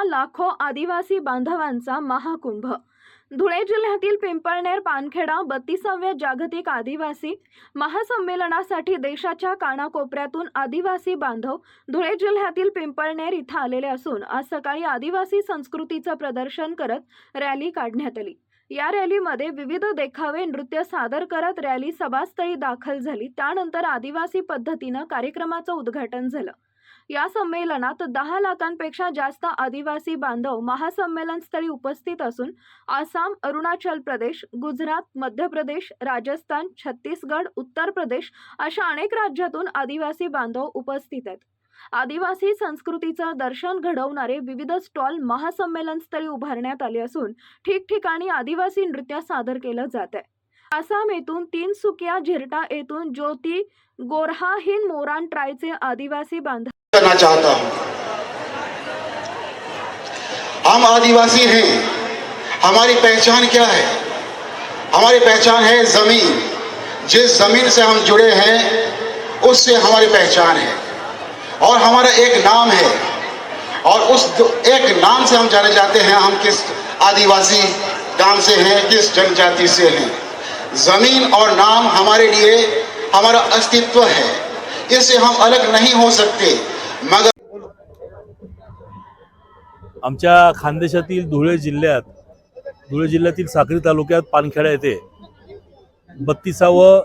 लाखो आदिवासी बांधवांचा महाकुंभ। धुळे जिल्ह्यातील पिंपळनेर पानखेडा 32व्या जागतिक आदिवासी महासंमेलनासाठी देशाच्या कानाकोपऱ्यातून आदिवासी बांधव धुळे जिल्ह्यातील पिंपळनेर इथं आलेले असून आज सकाळी आदिवासी संस्कृतीचं प्रदर्शन करत रॅली काढण्यात आली। या रॅलीमध्ये विविध देखावे नृत्य सादर करत रॅली सभास्थळी दाखल झाली। त्यानंतर आदिवासी पद्धतीने कार्यक्रमाचं उद्घाटन झालं। या संमेलनात 10 लाखांपेक्षा जास्त आदिवासी बांधव महासंमेलन स्थळी उपस्थित असून आसाम, अरुणाचल प्रदेश, गुजरात, मध्य प्रदेश, राजस्थान, छत्तीसगड, उत्तर प्रदेश अशा अनेक राज्यातून आदिवासी बांधव उपस्थित आहेत। आदिवासी संस्कृतीचं दर्शन घडवणारे विविध स्टॉल महासंमेलन स्थळी उभारण्यात आले असून ठिकठिकाणी आदिवासी नृत्य सादर केलं जात आहे। आसाम येथून तिनसुकिया झिरटा येथून ज्योति गोरहाहीन मोरान ट्रायचे आदिवासी बांधव करना चाहता हूं। हम आदिवासी हैं, हमारी पहचान क्या है? हमारी पहचान है जमीन। जिस जमीन से हम जुड़े हैं उससे हमारी पहचान है और हमारा एक नाम है और उस एक नाम से हम जाने जाते हैं हम किस आदिवासी काम से हैं, किस जनजाति से हैं। जमीन और नाम हमारे लिए हमारा अस्तित्व है, इससे हम अलग नहीं हो सकते। मगर आमच्या खानदेशातील धुळे जिल्ह्यातील साक्री तालुक्यात पानखेडा येथे 32वं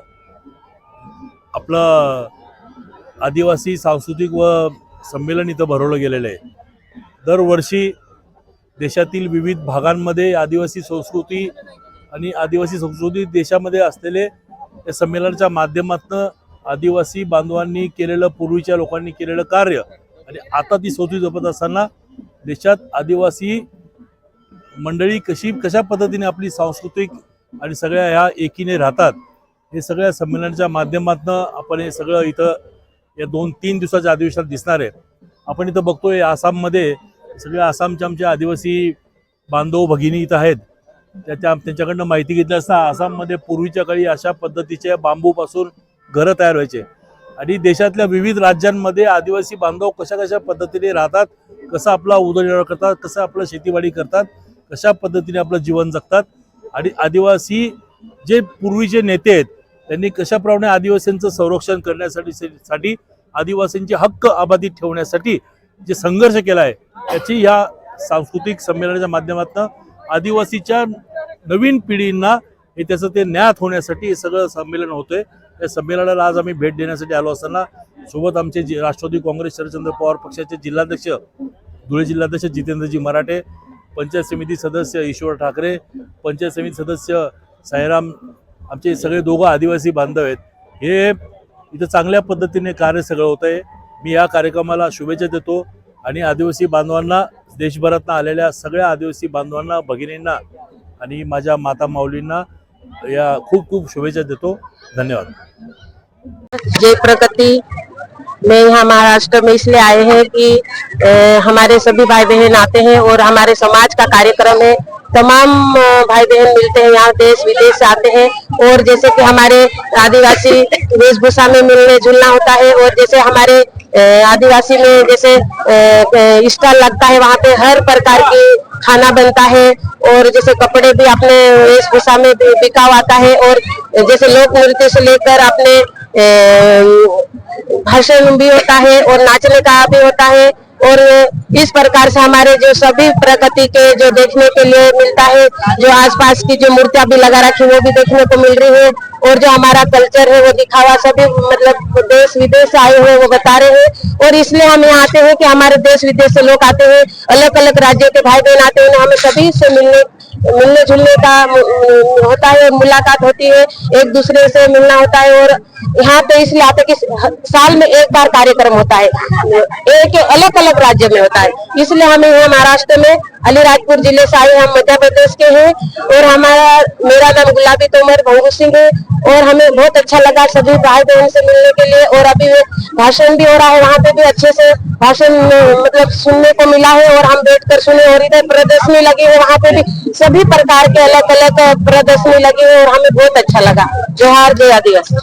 आपलं आदिवासी सांस्कृतिक व संमेलन इथं भरवलं गेलेलं आहे। दरवर्षी देशातील विविध भागांमध्ये आदिवासी संस्कृती आणि आदिवासी संस्कृती देशामध्ये असलेले या संमेलनाच्या माध्यमातून आदिवासी बांधवांनी केलेलं, पूर्वीच्या लोकांनी केलेलं कार्य आणि आता ती संस्कृती जपत असताना देशात आदिवासी मंडळी कशा पद्धतीने आपली सांस्कृतिक आणि सगळ्या ह्या एकीने राहतात हे सगळ्या संमेलनाच्या माध्यमातून आपण हे सगळं इथं या 2-3 दिवसाच्या अधिवेशनात दिसणार आहे। आपण इथं बघतोय आसाममध्ये सगळ्या आसामच्या आमच्या आदिवासी बांधव भगिनी इथं आहेत। त्यांच्याकडनं माहिती घेतली असता आसाममध्ये पूर्वीच्या काळी अशा पद्धतीच्या बांबूपासून घरं तयार व्हायचे आणि देशातल्या विविध राज्यांमध्ये आदिवासी बांधव कशा पद्धतीने राहतात, कसा आपला उदरनिर्वाह करतात, कसं आपलं शेतीवाडी करतात, कशा पद्धतीने आपलं जीवन जगतात आणि आदिवासी जे पूर्वीचे नेते आहेत त्यांनी कशाप्रमाणे आदिवासींचं संरक्षण करण्यासाठी आदिवासींचे हक्क अबाधित ठेवण्यासाठी जे संघर्ष केला आहे त्याची ह्या सांस्कृतिक संमेलनाच्या माध्यमातून आदिवासीच्या नवीन पिढींना हे त्याचं ते ज्ञात होण्यासाठी हे सगळं संमेलन होतंय। या संमेलनाला आज आम्ही भेट देण्यासाठी आलो असताना सोबत आमचे राष्ट्रवादी काँग्रेस शरदचंद्र पवार पक्षाचे जिल्हाध्यक्ष धुळे जिल्हाध्यक्ष जितेंद्रजी मराठे, पंचायत समिती सदस्य ईश्वर ठाकरे, पंचायत समिती सदस्य साईराम, आमचे सगळे दोघं आदिवासी बांधव आहेत। हे इथं चांगल्या पद्धतीने कार्य सगळं होत आहे। मी या कार्यक्रमाला शुभेच्छा देतो आणि आदिवासी बांधवांना, देशभरातून आलेल्या सगळ्या आदिवासी बांधवांना, भगिनींना आणि माझ्या माता माऊलींना या खूप शुभेच्छा देतो। धन्यवाद। जय प्रगति में यहाँ महाराष्ट्र में इसलिए आए हैं कि हमारे सभी भाई बहन आते हैं और हमारे समाज का कार्यक्रम है। तमाम भाई बहन मिलते हैं यहाँ, देश विदेश से आते हैं और जैसे कि हमारे आदिवासी वेशभूषा में मिलने जुलना होता है और जैसे हमारे आदिवासी में जैसे स्टॉल लगता है, वहाँ पे हर प्रकार की खाना बनता है और जैसे कपड़े भी अपने वेशभूषा में बिकाव आता है और जैसे लोक नृत्य से लेकर अपने भाषण भी होता है और नाचने का भी होता है और इस प्रकार से हमारे जो सभी प्रकृति के जो देखने के लिए मिलता है, जो आसपास की जो मूर्तियां भी लगा रखी वो भी देखने को मिल रही है और जो हमारा कल्चर है वो दिखावा सभी मतलब देश विदेश से आए हुए वो बता रहे हैं। और इसलिए हम यहाँ आते हैं कि हमारे देश विदेश से लोग आते हैं, अलग अलग राज्यों के भाई बहन आते हैं, हमें सभी से मिलने जुलने का होता है, मुलाकात होती है, एक दूसरे से मिलना होता है। और यहाँ पे इसलिए आते कि साल में एक बार कार्यक्रम होता है, एक अलग अलग राज्य में होता है, इसलिए हमें यहाँ महाराष्ट्र में अलीराजपुर जिले से आए, हम मध्य प्रदेश के हैं और मेरा नाम गुलाबी तोमर भंगू सिंह है और हमें बहुत अच्छा लगा सभी भाई बहन से मिलने के लिए। और अभी भाषण भी हो रहा है, वहाँ पे भी अच्छे से भाषण मतलब सुनने को मिला है और हम बैठकर सुने और इधर प्रदर्शनी लगी है, वहाँ पे भी सभी प्रकार के अलग अलग प्रदर्शनी लगी है और हमें बहुत अच्छा लगा। जोहार जय आदिवासी।